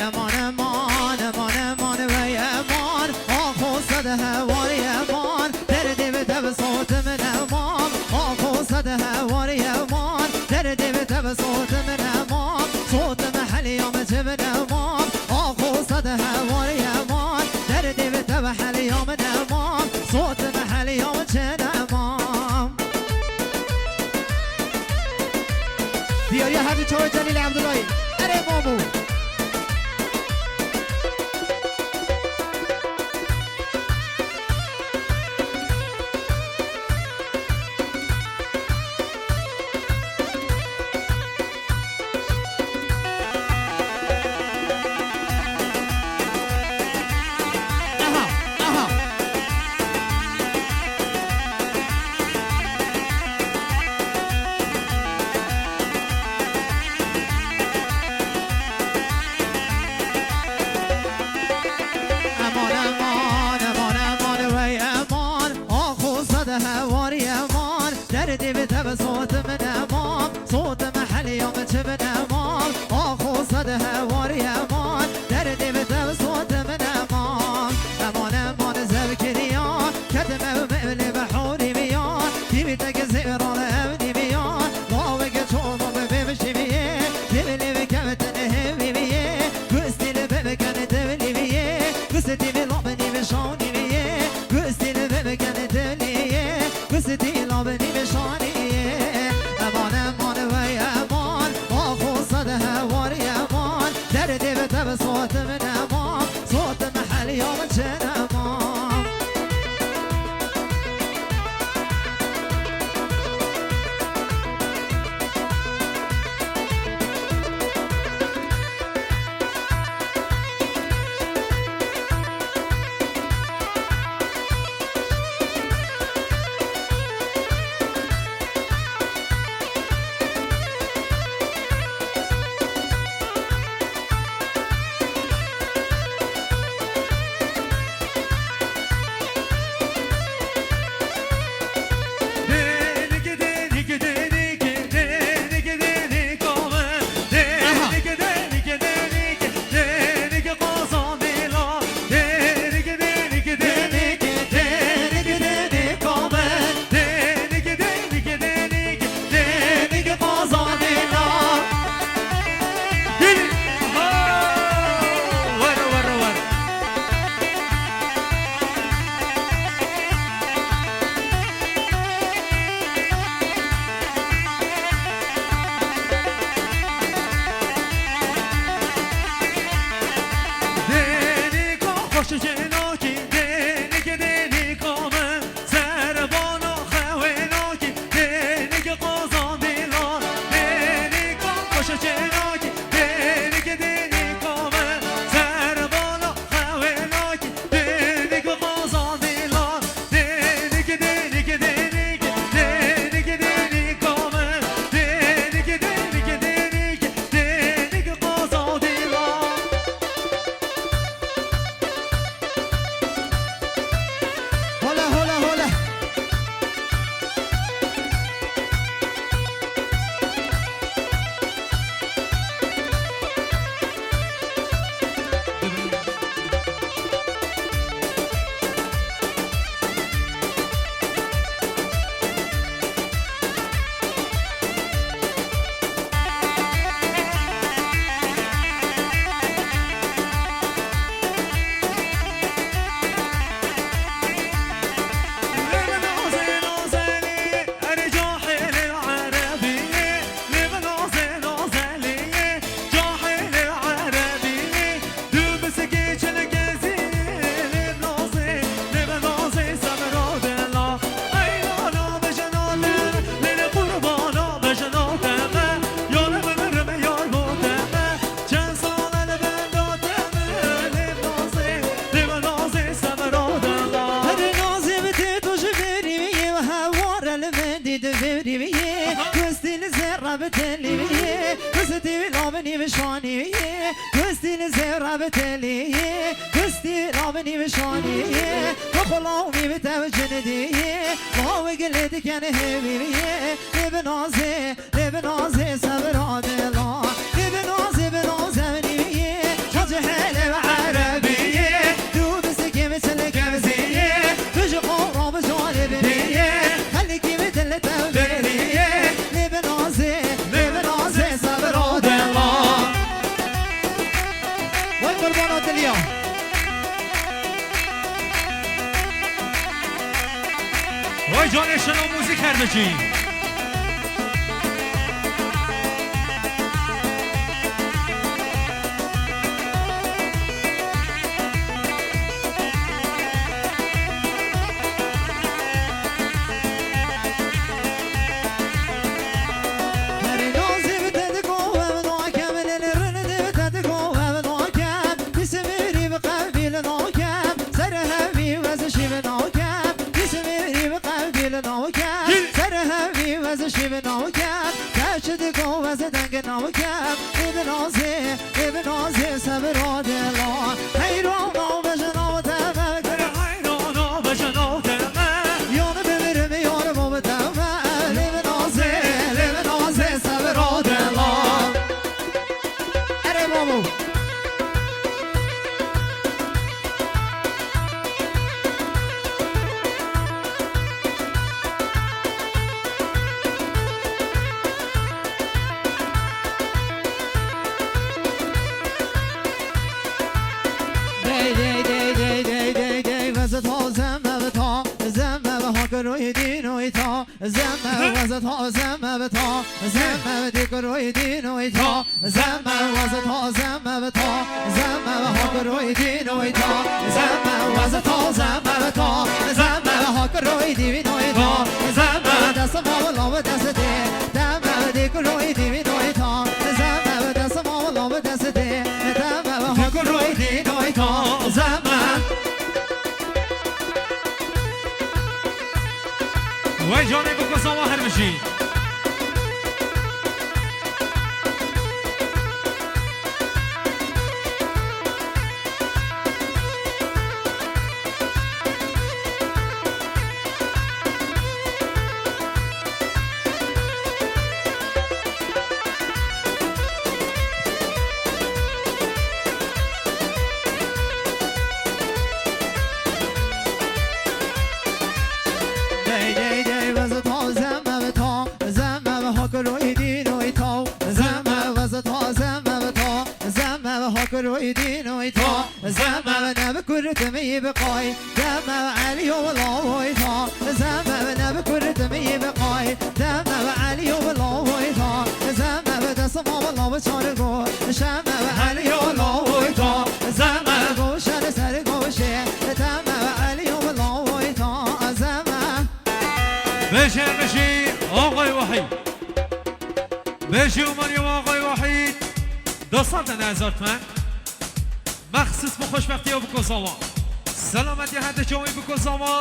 امان امان امان امان وی امان آخو صد هواری امان در دیو تب صوت من امان آخو صد هواری امان در دیو تب صوت من امان صوت محل یوم جبن امان آخو صد هواری امان در دیو تب حل یوم امان صوت محل یوم جن امان دیاری حاجی چوی جلیل عبداللهی اره مامو صوت من امام صوت محل يوم جبن امام اخو صد هواري امان در ديبت صوت من امام امان امان زبكريا كتم ومقبل بحوري بيان ديبتك زئران امني بيان ضاوك شوم بمشي بيه دبلي بكمتن هبي بيه قستي لببكن دبلي بيه قستي بلابني بشاني بيه قستي لببكن دبلي بيه قستي لابني بشاني صوت من امام صوت محل يوم جن امام بتلي قصتي لابني مشاني قصتي نزرع بتلي قصتي لابني مشاني وخلاومي بتوجندي ما وقلت كان هبي لبنازي لبنازي صبر عاد الله بشر بچی وای جانه بکن سواهر بشین بشر بشی آقای وحید بشی اومانی آقای وحید 210,000 تومن مخصوص به خوشبختی ها بکن ساما سلامتی هر جامعی بکن ساما